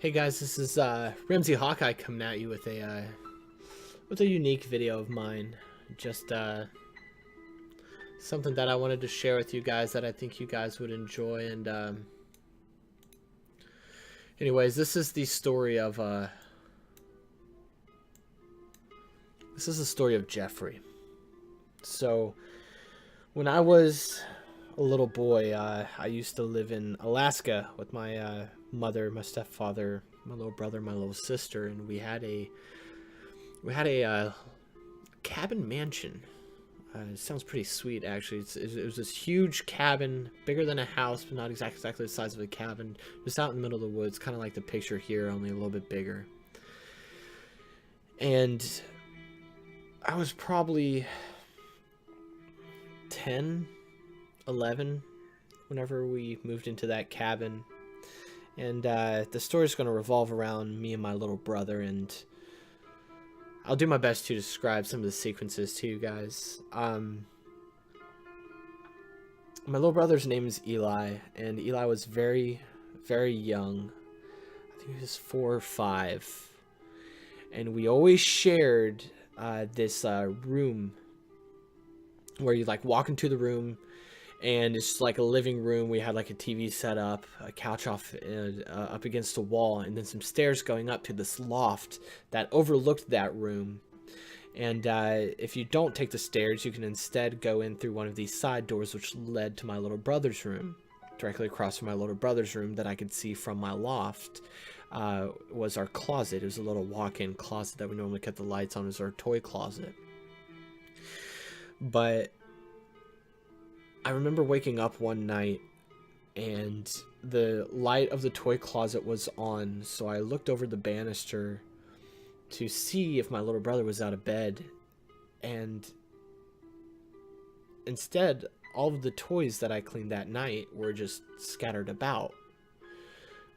Hey guys, this is Ramsey Hawkeye coming at you with a unique video of mine. Just something that I wanted to share with you guys that I think you guys would enjoy. And anyways, this is the story of Jeffery. So when I was a little boy, I used to live in Alaska with my mother, my stepfather, my little brother, my little sister, and we had a cabin mansion. It sounds pretty sweet, actually. It was this huge cabin, bigger than a house, but not exactly the size of a cabin, just out in the middle of the woods, kind of like the picture here, only a little bit bigger. And I was probably 10, 11 whenever we moved into that cabin. And the story's going to revolve around me and my little brother, and I'll do my best to describe some of the sequences to you guys. My little brother's name is Eli, and Eli was very, very young. I think he was 4 or 5. And we always shared this room where you like walk into the room, and it's like a living room. We had like a TV set up, a couch off up against the wall, and then some stairs going up to this loft that overlooked that room. And if you don't take the stairs, you can instead go in through one of these side doors, which led to my little brother's room. Directly across from my little brother's room that I could see from my loft was our closet. It was a little walk-in closet that we normally kept the lights on as our toy closet. But I remember waking up one night and the light of the toy closet was on, so I looked over the banister to see if my little brother was out of bed, and instead all of the toys that I cleaned that night were just scattered about,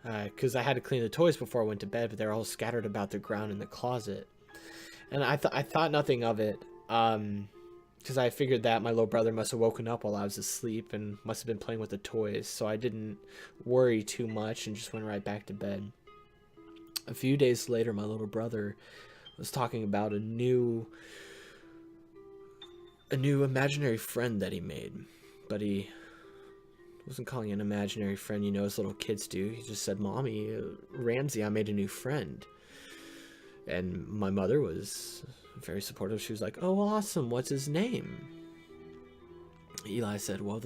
because I had to clean the toys before I went to bed, but they're all scattered about the ground in the closet. And I thought nothing of it, because I figured that my little brother must have woken up while I was asleep and must have been playing with the toys, so I didn't worry too much and just went right back to bed. A few days later, my little brother was talking about a new imaginary friend that he made, but he wasn't calling it an imaginary friend, you know, as little kids do. He just said, "Mommy, Ramsey, I made a new friend." And my mother was very supportive. She was like, "Oh, awesome. What's his name?" Eli said, "Well,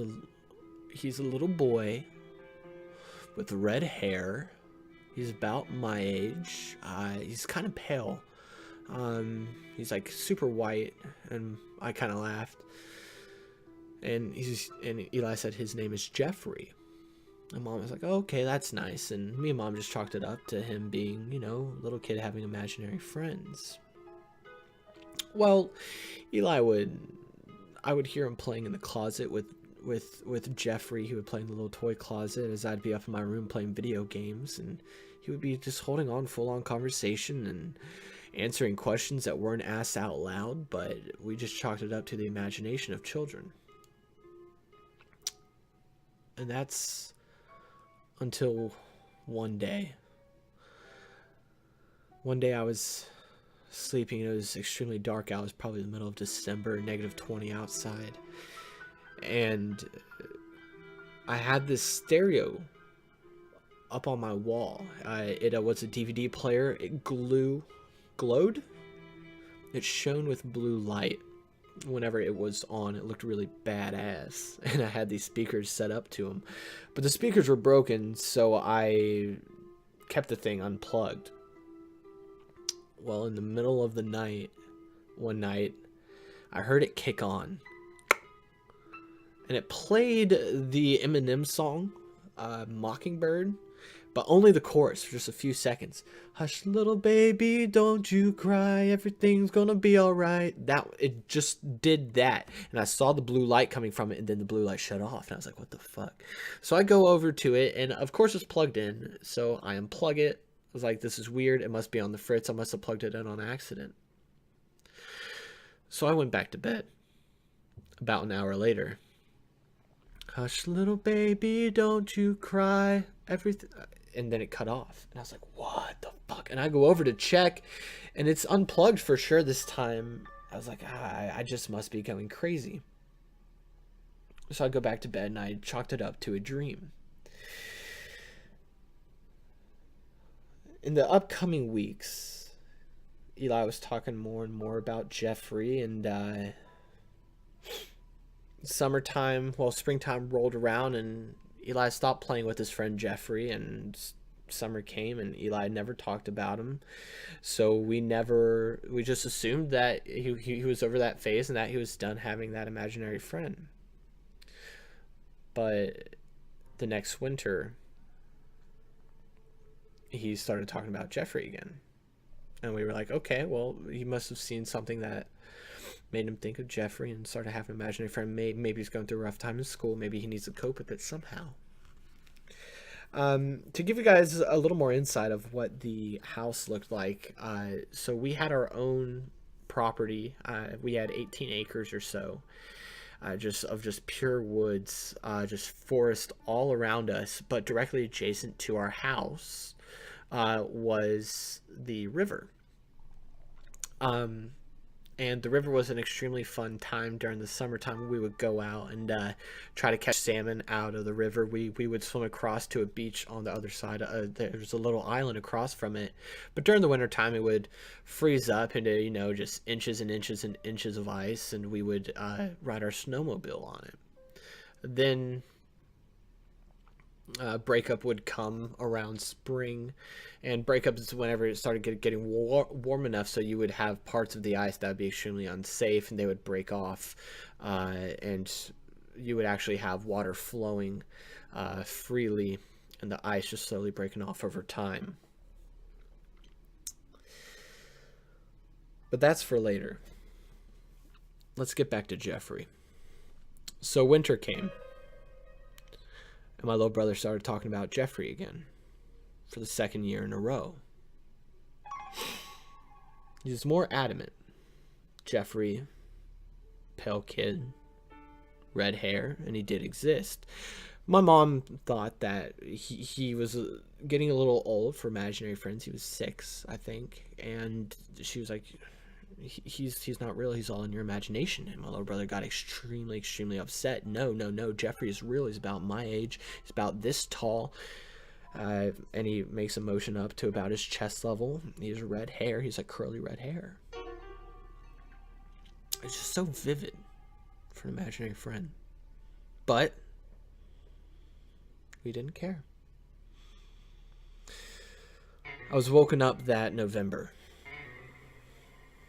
he's a little boy with red hair. He's about my age. He's kind of pale. He's like super white." And I kind of laughed. And Eli said his name is Jeffery. And Mom was like, "Oh, okay, that's nice." And me and Mom just chalked it up to him being, you know, a little kid having imaginary friends. Well, I would hear him playing in the closet with Jeffrey. He would play in the little toy closet as I'd be up in my room playing video games, and he would be just holding on full-on conversation and answering questions that weren't asked out loud, but we just chalked it up to the imagination of children. And that's until one day. One day I was sleeping, and it was extremely dark out. It was probably the middle of December, -20 outside, and I had this stereo up on my wall. It was a DVD player. It glowed. It shone with blue light whenever it was on. It looked really badass, and I had these speakers set up to them, but the speakers were broken, so I kept the thing unplugged. Well, in the middle of the night, one night, I heard it kick on, and it played the Eminem song, Mockingbird, but only the chorus for just a few seconds. "Hush, little baby, don't you cry, everything's gonna be alright." It just did that, and I saw the blue light coming from it, and then the blue light shut off, and I was like, "What the fuck?" So I go over to it, and of course it's plugged in, so I unplug it. I was like, "This is weird, it must be on the fritz, I must have plugged it in on accident." So I went back to bed. About an hour later, "Hush, little baby, don't you cry, everything..." and then it cut off. And I was like, what the fuck? And I go over to check, and it's unplugged for sure this time. I was like, I just must be going crazy. So I go back to bed, and I chalked it up to a dream. In the upcoming weeks, Eli was talking more and more about Jeffrey, and springtime rolled around, and Eli stopped playing with his friend Jeffrey, and summer came, and Eli never talked about him. So we just assumed that he was over that phase and that he was done having that imaginary friend. But the next winter, he started talking about Jeffrey again. And we were like, okay, well, he must have seen something that made him think of Jeffrey and started having an imaginary friend. Maybe he's going through a rough time in school. Maybe he needs to cope with it somehow. To give you guys a little more insight of what the house looked like, so we had our own property. We had 18 acres or so, just pure woods, just forest all around us. But directly adjacent to our house was the river. And the river was an extremely fun time during the summertime. We would go out and try to catch salmon out of the river. We would swim across to a beach on the other side. There's a little island across from it. But during the wintertime, it would freeze up into, just inches and inches and inches of ice, and we would ride our snowmobile on it. Then breakup would come around spring, and breakup is whenever it started getting warm enough, so you would have parts of the ice that would be extremely unsafe, and they would break off, and you would actually have water flowing freely, and the ice just slowly breaking off over time. But that's for later. Let's get back to Jeffrey. So winter came, and my little brother started talking about Jeffrey again for the second year in a row. He was more adamant. Jeffrey, pale kid, red hair, and he did exist. My mom thought that he was getting a little old for imaginary friends. He was 6, I think, and she was like, he's not real, he's all in your imagination. And my little brother got extremely upset. No, Jeffrey is real. He's about my age, he's about this tall, and he makes a motion up to about his chest level. He has red hair. He's like curly red hair. It's just so vivid for an imaginary friend. But we didn't care. I was woken up that November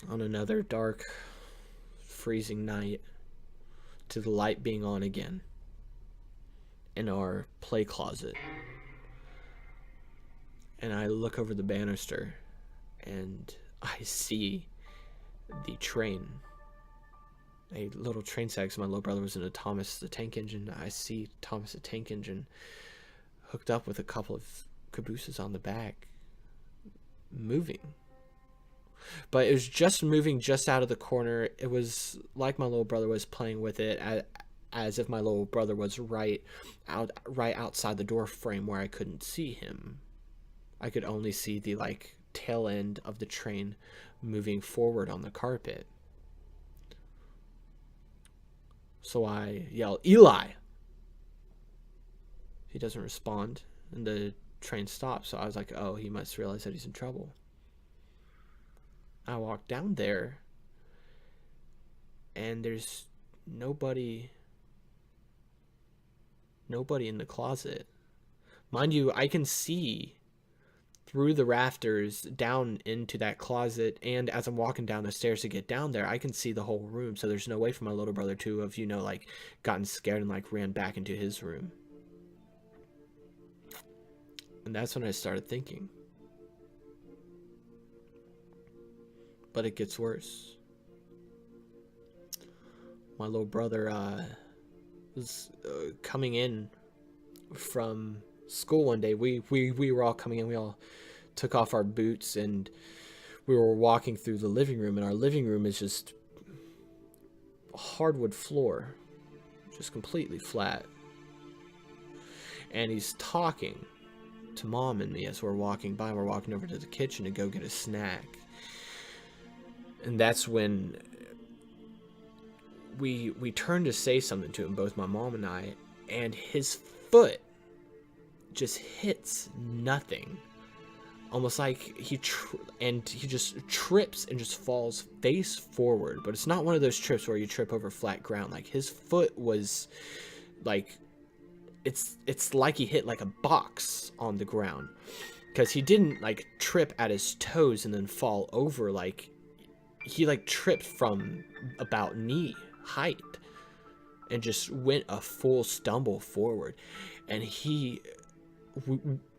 on another dark, freezing night to the light being on again in our play closet. And I look over the banister and I see the train. A little train set, so my little brother was in a Thomas the Tank Engine. I see Thomas the Tank Engine hooked up with a couple of cabooses on the back, moving. But it was just moving just out of the corner. It was like my little brother was playing with it, as if my little brother was right outside the door frame where I couldn't see him. I could only see the tail end of the train moving forward on the carpet. So I yell, "Eli!" He doesn't respond, and the train stops. So I was like, oh, he must realize that he's in trouble. I walk down there, and there's nobody in the closet. Mind you, I can see through the rafters down into that closet, and as I'm walking down the stairs to get down there, I can see the whole room. So there's no way for my little brother to have gotten scared and ran back into his room. And that's when I started thinking, but it gets worse. My little brother was coming in from school one day. We were all coming in. We all took off our boots, and we were walking through the living room, and our living room is just a hardwood floor, just completely flat. And he's talking to Mom and me as we're walking by. We're walking over to the kitchen to go get a snack. And that's when we turned to say something to him, both my mom and I, and his foot just hits nothing. Almost like he just trips and just falls face forward. But it's not one of those trips where you trip over flat ground. Like, his foot was like, it's like he hit like a box on the ground, because he didn't like trip at his toes and then fall over. Like, he like tripped from about knee height and just went a full stumble forward. And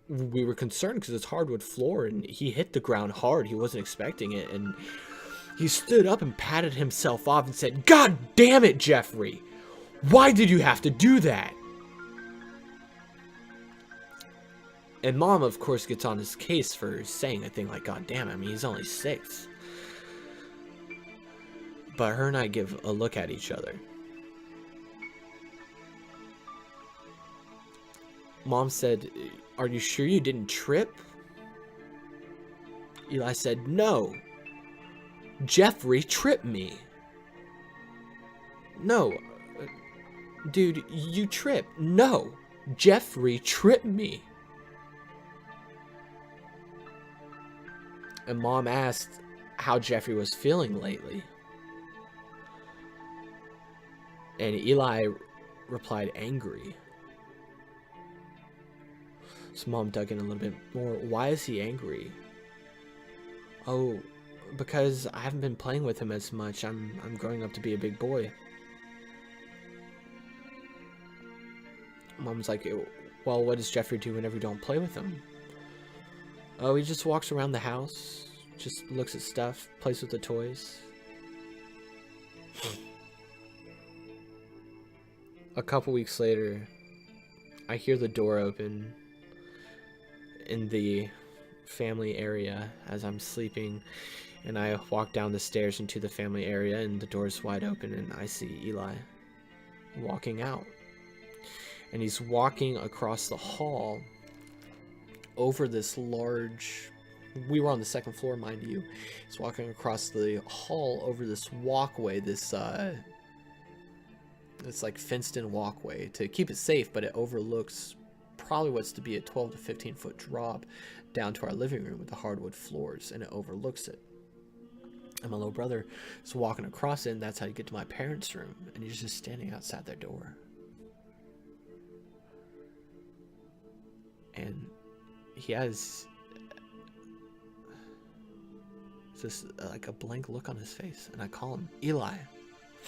we were concerned because it's hardwood floor and he hit the ground hard. He wasn't expecting it, and he stood up and patted himself off and said, "God damn it, Jeffrey, why did you have to do that?" And Mom, of course, gets on his case for saying a thing like, "God damn it, I mean, he's only 6. But her and I give a look at each other. Mom said, "Are you sure you didn't trip?" Eli said, "No. Jeffrey tripped me." "No. Dude, you tripped." "No. Jeffrey tripped me." And Mom asked how Jeffrey was feeling lately. And Eli replied, "Angry." So Mom dug in a little bit more. "Why is he angry?" "Oh, because I haven't been playing with him as much. I'm growing up to be a big boy." Mom's like, "Well, what does Jeffrey do whenever you don't play with him?" "Oh, he just walks around the house, just looks at stuff, plays with the toys." A couple weeks later, I hear the door open in the family area as I'm sleeping, and I walk down the stairs into the family area, and the door's wide open, and I see Eli walking out. And he's walking across the hall over this large... We were on the second floor, mind you. He's walking across the hall over this walkway, it's like fenced-in walkway to keep it safe, but it overlooks probably what's to be a 12 to 15 foot drop down to our living room with the hardwood floors, and it overlooks it. And my little brother is walking across it, and that's how you get to my parents' room, and he's just standing outside their door. And he has this like a blank look on his face, and I call him, "Eli."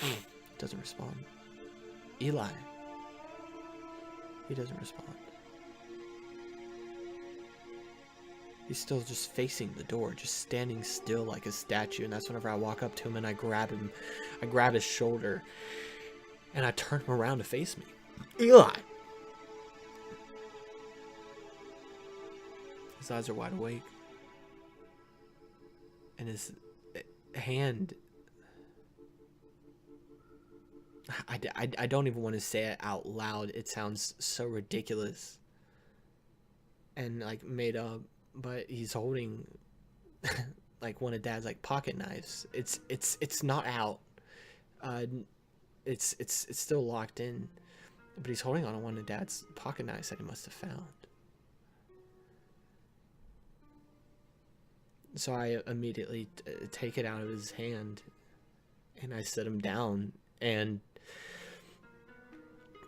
He doesn't respond. "Eli." He doesn't respond. He's still just facing the door, just standing still like a statue. And that's whenever I walk up to him and I grab him. I grab his shoulder and I turn him around to face me. "Eli!" His eyes are wide awake. And his hand... I don't even want to say it out loud. It sounds so ridiculous and like made up, but he's holding like one of Dad's like pocket knives. It's not out. It's still locked in, but he's holding on to one of Dad's pocket knives that he must have found. So I immediately take it out of his hand and I sit him down, and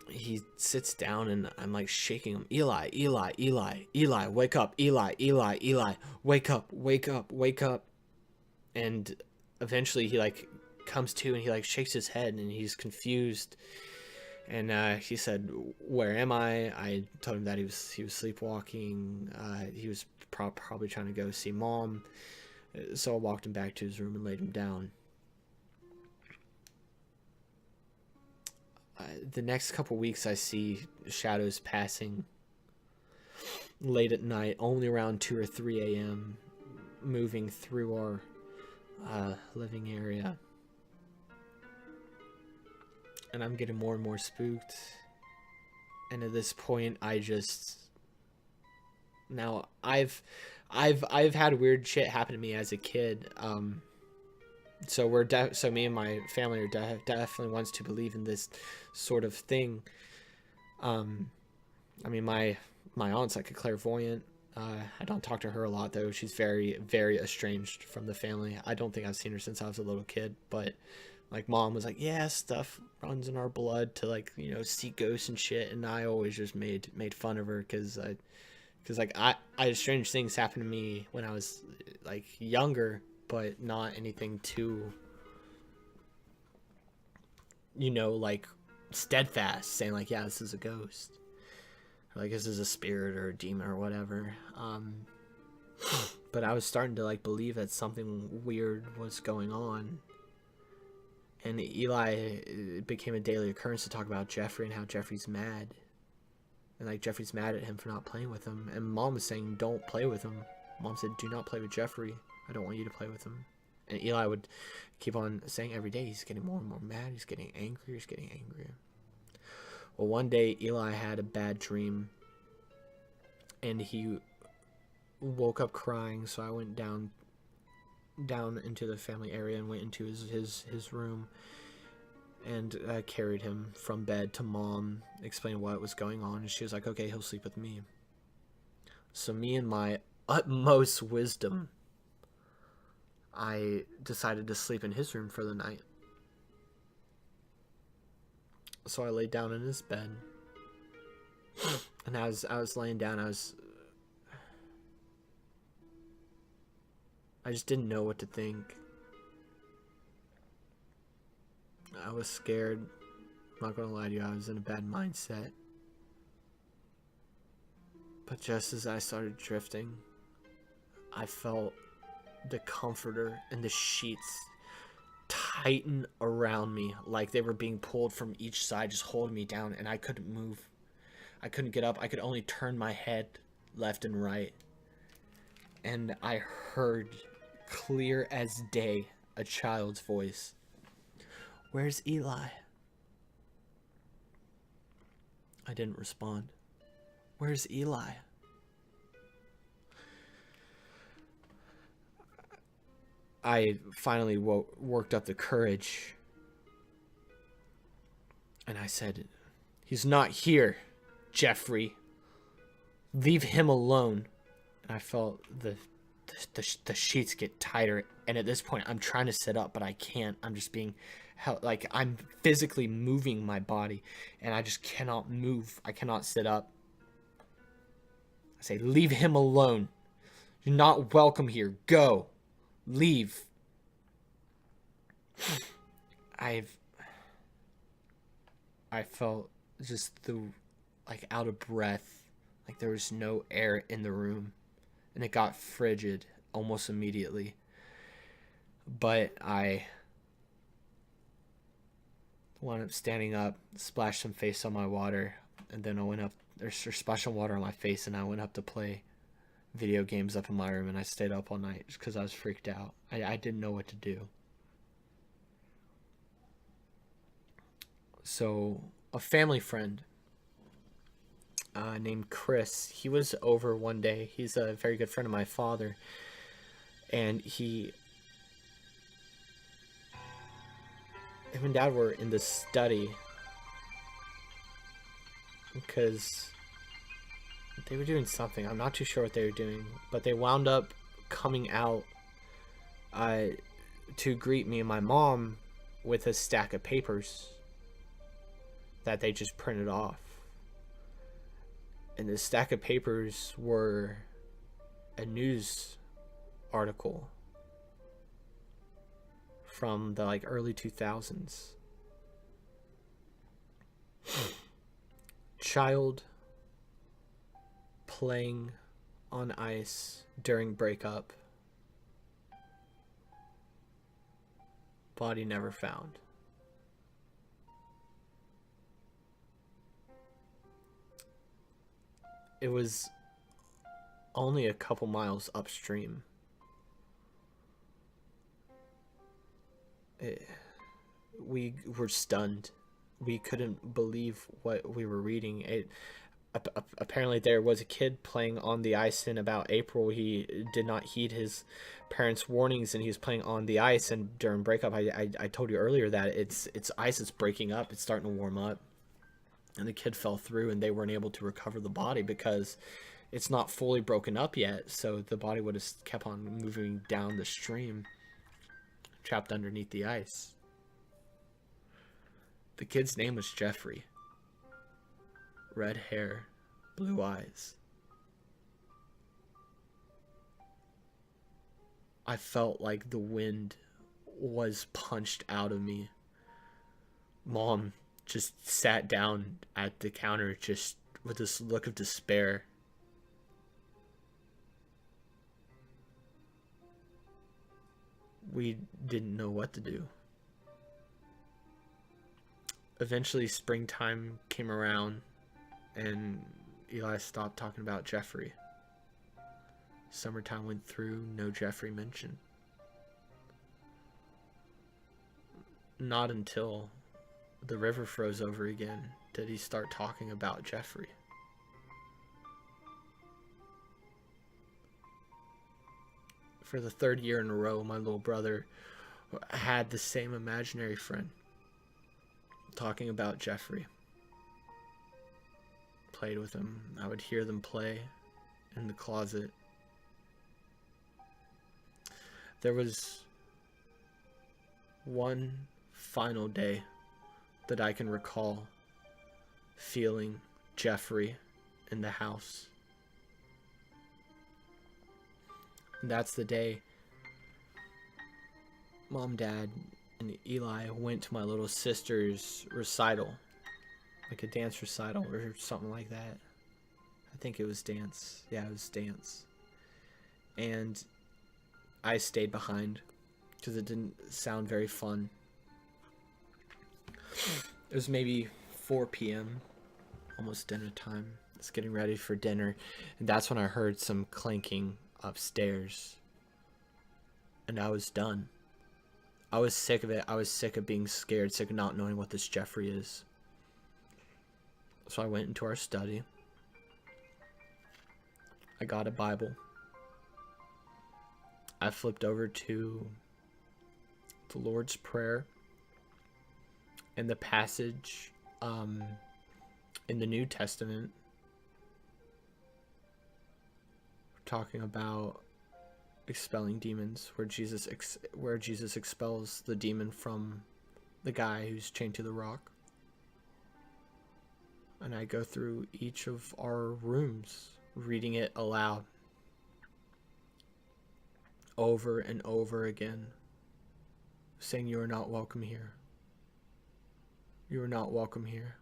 he sits down and I'm like shaking him. "Eli, Eli, Eli, Eli, wake up, Eli, Eli, Eli, wake up, wake up, wake up." And eventually he like comes to and he like shakes his head and he's confused. And he said, "Where am I?" I told him that he was sleepwalking. He was probably trying to go see Mom. So I walked him back to his room and laid him down. The next couple weeks I see shadows passing late at night, only around 2 or 3 a.m., moving through our living area. And I'm getting more and more spooked. And at this point, I just Now, I've had weird shit happen to me as a kid. So so me and my family are definitely ones to believe in this sort of thing. Um, I mean, my aunt's like a clairvoyant. I don't talk to her a lot though. She's very, very estranged from the family. I don't think I've seen her since I was a little kid. But like, mom was like, yeah, stuff runs in our blood to, like, see ghosts and shit. And I always just made fun of her because like I had strange things happen to me when I was like younger, but not anything too, like steadfast, saying like, yeah, this is a ghost, or like this is a spirit or a demon or whatever. But I was starting to like believe that something weird was going on. And Eli, it became a daily occurrence to talk about Jeffrey and how Jeffrey's mad. And like Jeffrey's mad at him for not playing with him. And mom was saying, don't play with him. Mom said, do not play with Jeffrey. I don't want you to play with him. And Eli would keep on saying every day, he's getting more and more mad. He's getting angrier. He's getting angrier. Well, one day Eli had a bad dream. And he woke up crying. So I went down into the family area and went into his room. And carried him from bed to mom, explained what was going on, and she was like, okay, he'll sleep with me. So me and my utmost wisdom, I decided to sleep in his room for the night. So I laid down in his bed, and as I was laying down, I just didn't know what to think. I was scared. I'm not gonna lie to you, I was in a bad mindset. But just as I started drifting, I felt the comforter and the sheets tighten around me like they were being pulled from each side, just holding me down, and I couldn't move. I couldn't get up. I could only turn my head left and right. And I heard, clear as day, a child's voice. Where's Eli? I didn't respond. Where's Eli? I finally worked up the courage. And I said, he's not here, Jeffrey. Leave him alone. And I felt the sheets get tighter. And at this point, I'm trying to sit up, but I can't. I'm just being like, I'm physically moving my body, and I just cannot move. I cannot sit up. I say, leave him alone. You're not welcome here. Go. Leave. I felt just like out of breath, like there was no air in the room, and it got frigid almost immediately. But I wound up standing up, splashed some face on my water, and then I went up, or splashed some water on my face, and I went up to play video games up in my room, and I stayed up all night just because I was freaked out. I didn't know what to do. So a family friend named Chris, he was over one day. He's a very good friend of my father, and him and Dad were in the study because they were doing something. I'm not too sure what they were doing, but they wound up coming out to greet me and my mom with a stack of papers that they just printed off. And the stack of papers were a news article from the like early 2000s. Child playing on ice during breakup. Body never found. It was only a couple miles upstream. We were stunned. We couldn't believe what we were reading. apparently there was a kid playing on the ice in about April. He did not heed his parents' warnings, and he was playing on the ice. And during breakup, I told you earlier that it's ice that's breaking up. It's starting to warm up, and the kid fell through, and they weren't able to recover the body because it's not fully broken up yet. So the body would have kept on moving down the stream, trapped underneath the ice. The kid's name was Jeffrey. Red hair, blue eyes. I felt like the wind was punched out of me. Mom just sat down at the counter just with this look of despair. We didn't know what to do. Eventually springtime came around and Eli stopped talking about Jeffrey. Summertime went through, no Jeffrey mentioned. Not until the river froze over again did he start talking about Jeffrey. For the third year in a row, my little brother had the same imaginary friend talking about Jeffrey. Played with him. I would hear them play in the closet. There was one final day that I can recall feeling Jeffrey in the house. And that's the day Mom, Dad, and Eli went to my little sister's recital. Like a dance recital or something like that. I think it was dance. Yeah, it was dance. And I stayed behind because it didn't sound very fun. It was maybe 4 p.m. Almost dinner time. I was getting ready for dinner. And that's when I heard some clanking upstairs. And I was done. I was sick of it. I was sick of being scared, sick of not knowing what this Jeffrey is. So I went into our study. I got a Bible. I flipped over to the Lord's Prayer and the passage in the New Testament talking about expelling demons, where Jesus expels the demon from the guy who's chained to the rock. And I go through each of our rooms, reading it aloud, over and over again, saying, "You are not welcome here. You are not welcome here."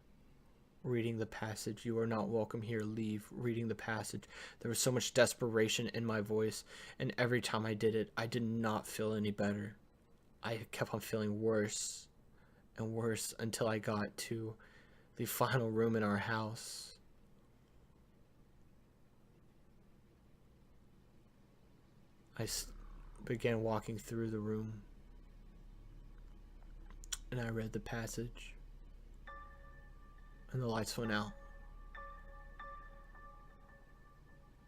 Reading the passage, "You are not welcome here, leave." Reading the passage. There was so much desperation in my voice, and every time I did it, I did not feel any better. I kept on feeling worse and worse until I got to the final room in our house. I began walking through the room, and I read the passage, and the lights went out,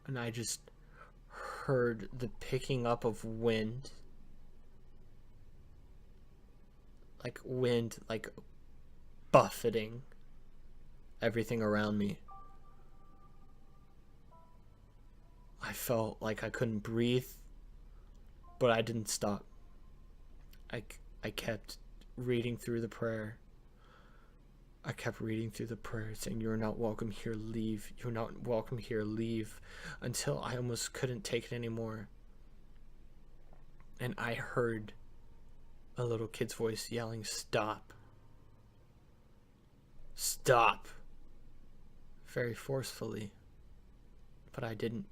and I just heard the picking up of wind, like buffeting everything around me. I felt like I couldn't breathe, but I didn't stop. I kept reading through the prayer. I kept reading through the prayer, saying, "You are not welcome here, leave. You're not welcome here, leave," until I almost couldn't take it anymore. And I heard a little kid's voice yelling, "Stop. Stop," very forcefully, but I didn't.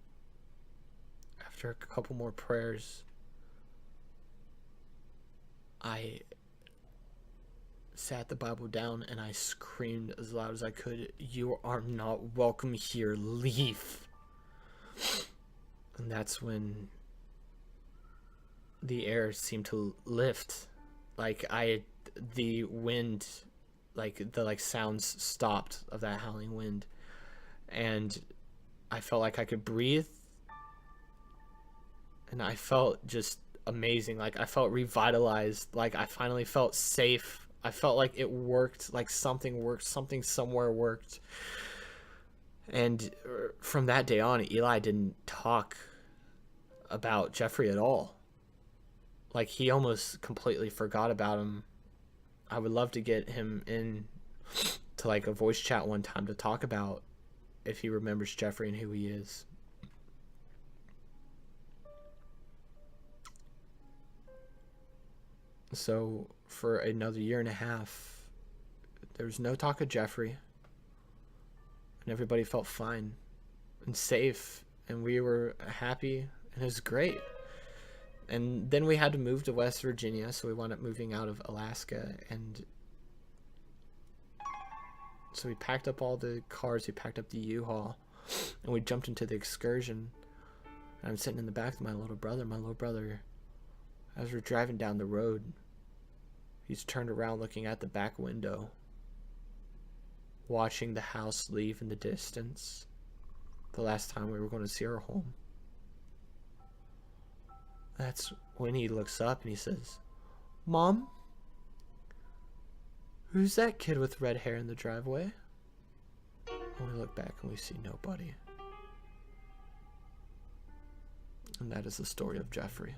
After a couple more prayers, I sat the Bible down and I screamed as loud as I could, "You are not welcome here, leave." And that's when the air seemed to lift. The wind, the sounds stopped of that howling wind, and I felt like I could breathe, and I felt just amazing. Like, I felt revitalized. Like, I finally felt safe. I felt like it worked, like something worked, something somewhere worked. And from that day on, Eli didn't talk about Jeffrey at all. Like, he almost completely forgot about him. I would love to get him in to like a voice chat one time to talk about if he remembers Jeffrey and who he is. So for another year and a half, there was no talk of Jeffrey, and everybody felt fine and safe, and we were happy, and it was great. And then we had to move to West Virginia, so we wound up moving out of Alaska, and so we packed up all the cars, we packed up the U-Haul, and we jumped into the excursion. And I'm sitting in the back with my little brother, as we're driving down the road, he's turned around looking at the back window, watching the house leave in the distance, the last time we were going to see our home. That's when he looks up and he says, "Mom, who's that kid with red hair in the driveway?" And we look back and we see nobody. And that is the story of Jeffrey.